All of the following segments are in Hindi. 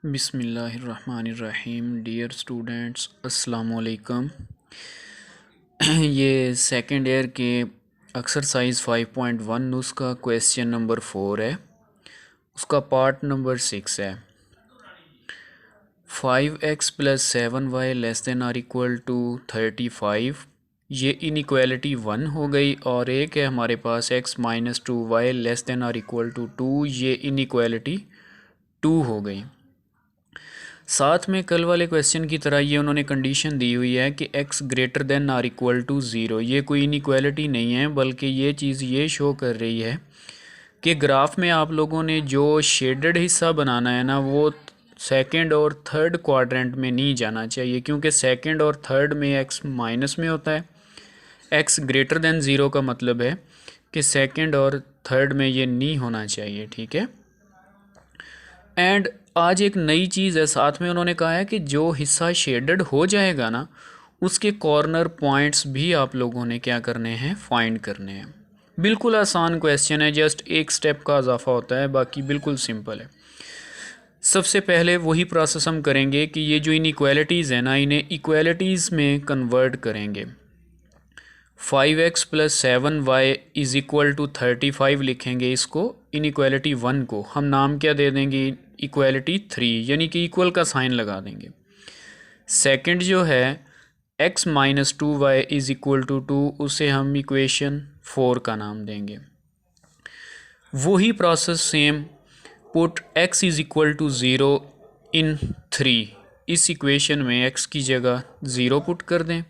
बिस्मिल्लाहिर्रहमानिर्रहीम। डियर स्टूडेंट्स, अस्सलाम वालेकुम। ये सेकेंड ईयर के एक्सरसाइज 5.1 उसका क्वेश्चन नंबर 4 है। उसका पार्ट नंबर 6 है। 5x + 7y <= 35। ये इनइक्वालिटी 1 हो गई। और एक है हमारे पास x - 2y <= 2। ये इनइक्वालिटी 2 हो गई। साथ में कल वाले क्वेश्चन की तरह ये उन्होंने कंडीशन दी हुई है कि x > 0। ये कोई इनइक्वालिटी नहीं है, बल्कि ये चीज़ ये शो कर रही है कि ग्राफ में आप लोगों ने जो शेडेड हिस्सा बनाना है ना, वो सेकंड और थर्ड क्वाड्रेंट में नहीं जाना चाहिए, क्योंकि सेकंड और थर्ड में x माइनस में होता है। x > 0 का मतलब है कि सेकंड और थर्ड में ये नहीं होना चाहिए, ठीक है। एंड आज एक नई चीज़ है, साथ में उन्होंने कहा है कि जो हिस्सा शेडेड हो जाएगा ना, उसके कॉर्नर पॉइंट्स भी आप लोगों ने क्या करने हैं, फाइंड करने हैं। बिल्कुल आसान क्वेश्चन है, जस्ट एक स्टेप का इजाफा होता है, बाकी बिल्कुल सिंपल है। सबसे पहले वही प्रोसेस हम करेंगे कि ये जो इनइक्वालिटीज़ है ना, इन्हें इक्वालिटीज़ में कन्वर्ट करेंगे। 5x + 7y = 35 लिखेंगे इसको। इनइक्वालिटी 1 को हम नाम क्या दे देंगे, इक्वालिटी 3, यानी कि इक्वल का साइन लगा देंगे। सेकंड जो है x - 2y = 2, उसे हम इक्वेशन 4 का नाम देंगे। वही प्रोसेस सेम, पुट x = 0 इन 3। इस इक्वेशन में x की जगह 0 पुट कर दें।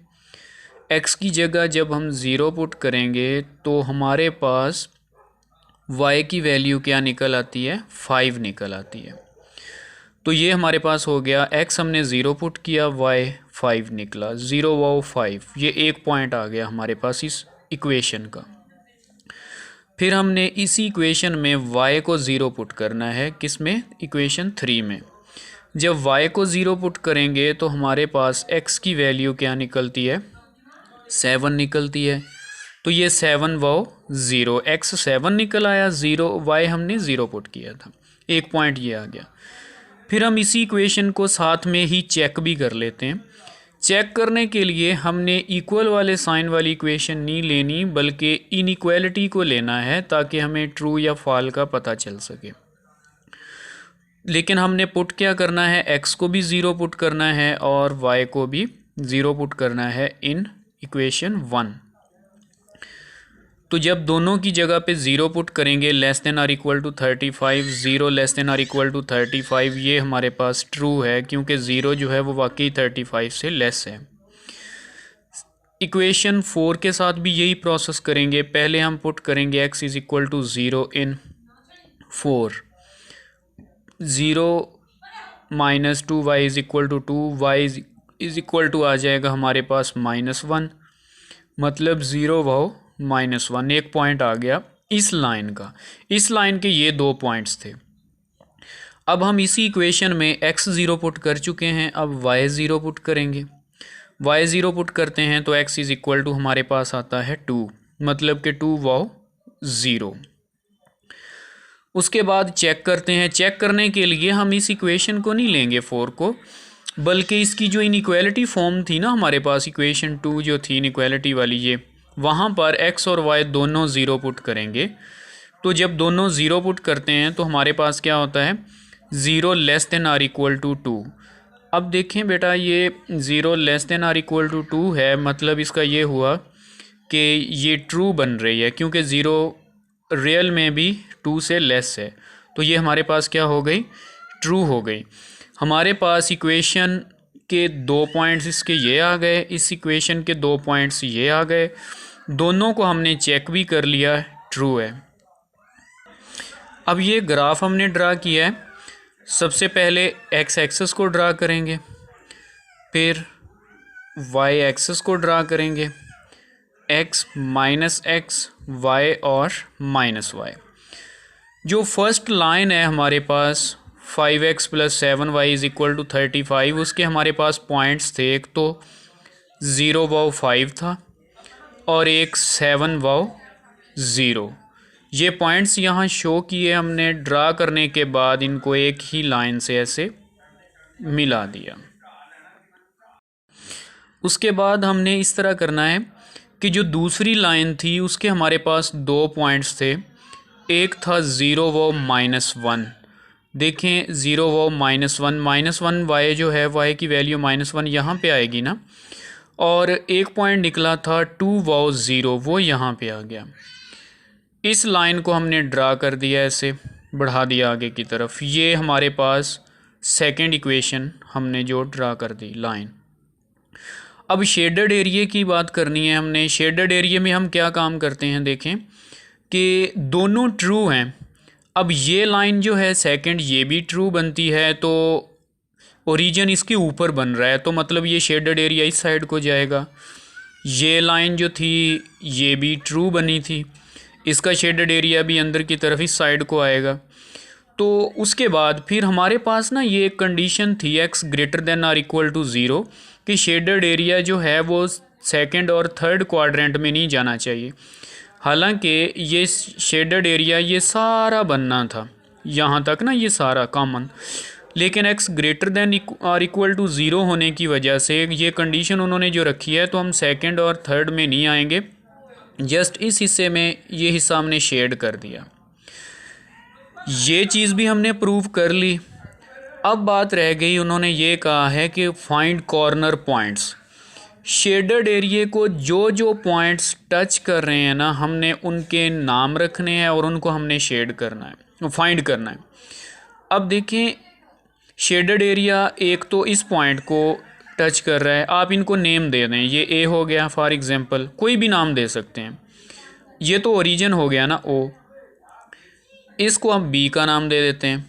x की जगह जब हम 0 पुट करेंगे तो हमारे पास y की वैल्यू क्या निकल आती है, 5 निकल आती है। तो ये हमारे पास हो गया, x हमने 0 पुट किया, y 5 निकला। 0 वाओ 5, ये एक पॉइंट आ गया हमारे पास इस इक्वेशन का। फिर हमने इसी इक्वेशन में y को 0 पुट करना है, किस में, इक्वेशन 3 में। जब y को 0 पुट करेंगे तो हमारे पास x की वैल्यू क्या निकलती है, 7 निकलती है। तो ये 7 वाओ 0, x 7 निकल आया, 0 y हमने 0 पुट किया था, एक पॉइंट ये आ गया। फिर हम इसी इक्वेशन को साथ में ही चेक भी कर लेते हैं। चेक करने के लिए हमने इक्वल वाले साइन वाली इक्वेशन नहीं लेनी, बल्कि इनइक्वालिटी को लेना है, ताकि हमें ट्रू या फॉल का पता चल सके। लेकिन हमने पुट क्या करना है, x को भी 0 पुट करना है और y को भी 0 पुट करना है इन इक्वेशन 1। तो जब दोनों की जगह पे 0 पुट करेंगे, <= 35, 0 <= 35, ये हमारे पास ट्रू है, क्योंकि 0 जो है वो वाकई 35 से लेस है। इक्वेशन 4 के साथ भी यही प्रोसेस करेंगे। पहले हम पुट करेंगे x = 0 इन 4। 0 - 2y = 2, y = आ जाएगा हमारे पास -1, मतलब 0 वाओ -1, एक पॉइंट आ गया इस लाइन का। इस लाइन के ये 2 पॉइंट्स थे। अब हम इसी इक्वेशन में x 0 पुट कर चुके हैं, अब y 0 पुट करेंगे। y 0 पुट करते हैं तो x = हमारे पास आता है 2, मतलब कि 2 वाओ 0। उसके बाद चेक करते हैं। चेक करने के लिए हम इस इक्वेशन को नहीं लेंगे 4 को, बल्कि इसकी जो इनइक्वालिटी फॉर्म थी ना हमारे पास, इक्वेशन 2 जो थी इनइक्वालिटी वाली, ये वहाँ पर x और y दोनों 0 पुट करेंगे। तो जब दोनों 0 पुट करते हैं तो हमारे पास क्या होता है, 0 <= 2। अब देखें बेटा, ये 0 <= 2 है, मतलब इसका ये हुआ कि ये ट्रू बन रही है, क्योंकि 0 रियल में भी 2 से लेस है। तो ये हमारे पास क्या हो गई, ट्रू हो गई। हमारे पास इक्वेशन के 2 पॉइंट्स इसके ये आ गए, इस इक्वेशन के 2 पॉइंट्स ये आ गए। दोनों को हमने चेक भी कर लिया, ट्रू है। अब ये ग्राफ हमने ड्रा किया है। सबसे पहले x एक्सिस को ड्रा करेंगे, फिर y एक्सिस को ड्रा करेंगे, x -x, y और -y। जो फर्स्ट लाइन है हमारे पास 5x + 7y = 35, उसके हमारे पास पॉइंट्स थे, एक तो 0 वाओ 5 था और एक 7 वाओ 0। ये पॉइंट्स यहाँ शो किए हमने। ड्रा करने के बाद इनको एक ही लाइन से ऐसे मिला दिया। उसके बाद हमने इस तरह करना है कि जो दूसरी लाइन थी उसके हमारे पास दो पॉइंट्स थे, एक था ज़ीरो व -1। देखें ज़ीरो व -1 वाई जो है वाई की वैल्यू -1 यहाँ पे आएगी ना, और एक पॉइंट निकला था 2 व 0, वो यहाँ पे आ गया। इस लाइन को हमने ड्रा कर दिया, ऐसे बढ़ा दिया आगे की तरफ। ये हमारे पास सेकंड इक्वेशन हमने जो ड्रा कर दी लाइन। अब शेडेड एरिया की बात करनी है हमने। शेडेड एरिया में हम क्या काम करते हैं, देखें कि दोनों ट्रू हैं। अब ये लाइन जो है सेकंड, ये भी ट्रू बनती है, तो ओरिजिन इसके ऊपर बन रहा है, तो मतलब ये शेडेड एरिया इस साइड को जाएगा। ये लाइन जो थी ये भी ट्रू बनी थी, इसका शेडेड एरिया भी अंदर की तरफ इस साइड को आएगा। तो उसके बाद फिर हमारे पास ना ये एक कंडीशन थी x greater than or equal to 0 कि शेडेड एरिया जो है वो सेकंड और थर्ड क्वाड्रेंट में नहीं जाना चाहिए। हालांकि ये शेडेड एरिया ये सारा बनना था यहाँ तक ना, ये सारा कॉमन, लेकिन x greater than or equal to 0 होने की वजह से ये कंडीशन उन्होंने जो रखी है, तो हम सेकंड और थर्ड में नहीं आएंगे, जस्ट इस हिस्से में ये हिस्सा हमने शेड कर दिया। ये चीज़ भी हमने प्रूव कर ली। अब बात रह गई, उन्होंने ये कहा है कि find corner points. Shaded area को जो जो पॉइंट्स टच कर रहे हैं ना, हमने उनके नाम रखने हैं और उनको हमने शेड करना है, फाइंड करना है। अब देखें शेडेड एरिया एक तो इस पॉइंट को टच कर रहा है, आप इनको नेम दे दें, ये ए हो गया फॉर एग्जांपल, कोई भी नाम दे सकते हैं। ये तो ओरिजिन हो गया ना ओ, इसको हम बी का नाम दे देते हैं।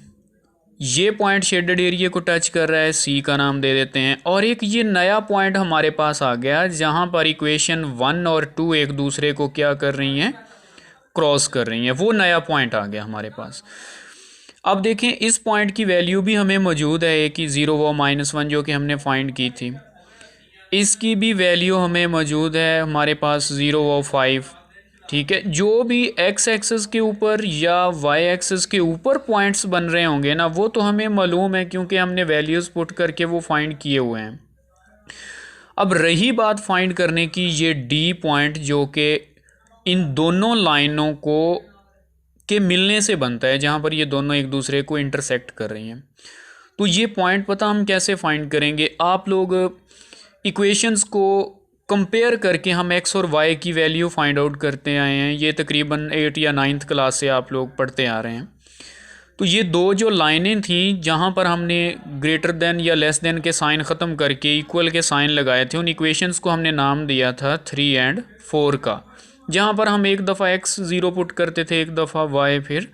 ये पॉइंट शेडेड एरिया को टच कर रहा है, सी का नाम दे देते हैं। और एक ये नया पॉइंट हमारे पास आ गया जहाँ पर इक्वेशन 1 और 2 एक दूसरे को क्या कर रही हैं, क्रॉस कर रही हैं, वो नया पॉइंट आ गया हमारे पास। अब देखें इस पॉइंट की वैल्यू भी हमें मौजूद है, एक ही 0 व -1 जो कि हमने फाइंड की थी, इसकी भी वैल्यू हमें मौजूद है हमारे पास 0 व 5। ठीक है, जो भी एक्स एक्सेस के ऊपर या वाई एक्सेस के ऊपर पॉइंट्स बन रहे होंगे ना, वो तो हमें मालूम है क्योंकि हमने वैल्यूज़ पुट करके वो फाइंड किए हुए हैं। अब रही बात फाइंड करने की, ये डी पॉइंट जो कि इन दोनों लाइनों को के मिलने से बनता है, जहाँ पर ये दोनों एक दूसरे को इंटरसेक्ट कर रही हैं, तो ये पॉइंट पता हम कैसे फाइंड करेंगे। आप लोग इक्वेशंस को कंपेयर करके हम एक्स और वाई की वैल्यू फाइंड आउट करते आए हैं, ये तकरीबन 8 या 9th क्लास से आप लोग पढ़ते आ रहे हैं। तो ये दो जो लाइनें थी जहाँ पर हमने ग्रेटर देन या लेस देन के साइन ख़त्म करके इक्वल के साइन लगाए थे, उन इक्वेशंस को हमने नाम दिया था 3 और 4 का, जहाँ पर हम एक दफ़ा x 0 पुट करते थे, एक दफ़ा y, फिर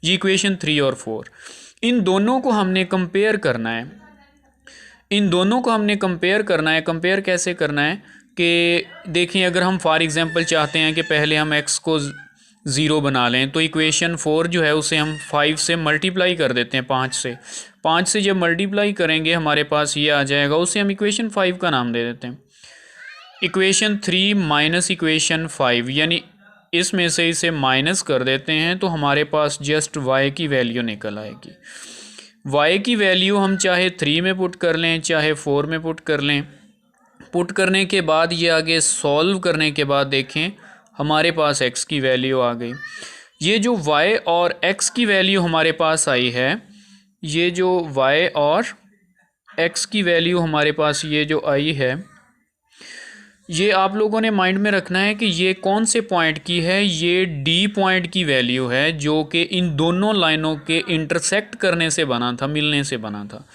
ये इक्वेशन 3 और 4। इन दोनों को हमने कंपेयर करना है, इन दोनों को हमने कंपेयर करना है। कंपेयर कैसे करना है कि देखें, अगर हम फॉर एग्जांपल चाहते हैं कि पहले हम x को 0 बना लें, तो इक्वेशन 4 जो है उसे हम 5 से मल्टीप्लाई कर देते हैं, 5 से जब मल्टीप्लाई करेंगे हमारे पास ये आ जाएगा, उसे हम इक्वेशन 5 का नाम दे देते हैं। इक्वेशन 3 माइनस इक्वेशन 5, यानी इसमें से इसे माइनस कर देते हैं, तो हमारे पास जस्ट y की वैल्यू निकल आएगी। y की वैल्यू हम चाहे 3 में पुट कर लें, चाहे 4 में पुट कर लें। पुट करने के बाद ये आगे सॉल्व करने के बाद देखें हमारे पास x की वैल्यू आ गई। ये जो y और x की वैल्यू हमारे पास आई है, ये जो y और x की वैल्यू हमारे पास ये जो आई है, ये आप लोगों ने माइंड में रखना है कि ये कौन से पॉइंट की है, ये डी पॉइंट की वैल्यू है जो कि इन दोनों लाइनों के इंटरसेक्ट करने से बना था, मिलने से बना था।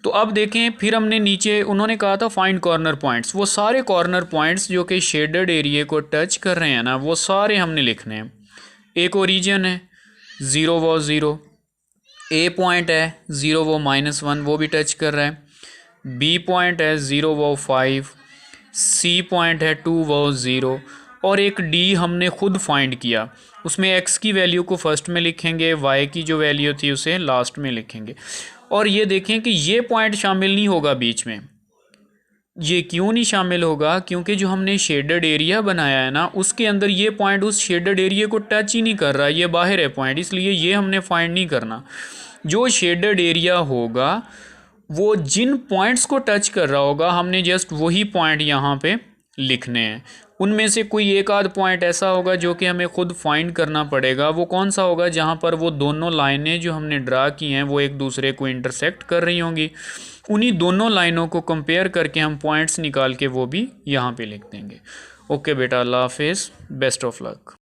तो अब देखें, फिर हमने नीचे उन्होंने कहा था फाइंड कॉर्नर पॉइंट्स, वो सारे कॉर्नर पॉइंट्स जो कि शेडेड एरिया को टच कर रहे हैं ना, वो सारे हमने लिखने हैं। एक ओरिजिन है 0 व 0, ए पॉइंट है 0 व -1, वो भी टच कर रहा है, बी पॉइंट है 0 व 5, सी पॉइंट है 2 व 0, और एक डी हमने खुद फाइंड किया, उसमें एक्स की वैल्यू को फर्स्ट में लिखेंगे, वाई की जो वैल्यू थी उसे लास्ट में लिखेंगे। और ये देखें कि ये पॉइंट शामिल नहीं होगा बीच में। ये क्यों नहीं शामिल होगा? क्योंकि जो हमने शेडेड एरिया बनाया है ना, उसके अंदर ये पॉइंट उस शेडेड एरिया को टच ही नहीं कर रहा, ये बाहर है पॉइंट, इसलिए ये हमने फाइंड नहीं करना। जो शेडेड एरिया होगा वो जिन पॉइंट्स को टच कर रहा होगा हमने जस्ट वही पॉइंट यहाँ पे लिखने हैं। उनमें से कोई एक आध पॉइंट ऐसा होगा जो कि हमें खुद फाइंड करना पड़ेगा। वो कौन सा होगा? जहाँ पर वो दोनों लाइनें जो हमने ड्रा की हैं वो एक दूसरे को इंटरसेक्ट कर रही होंगी। उन्हीं दोनों लाइनों को कंपेयर करके हम पॉइंट्स निकाल के वो भी यहाँ पे लिख देंगे। ओके बेटा, अल्लाह हाफिज़, बेस्ट ऑफ लक।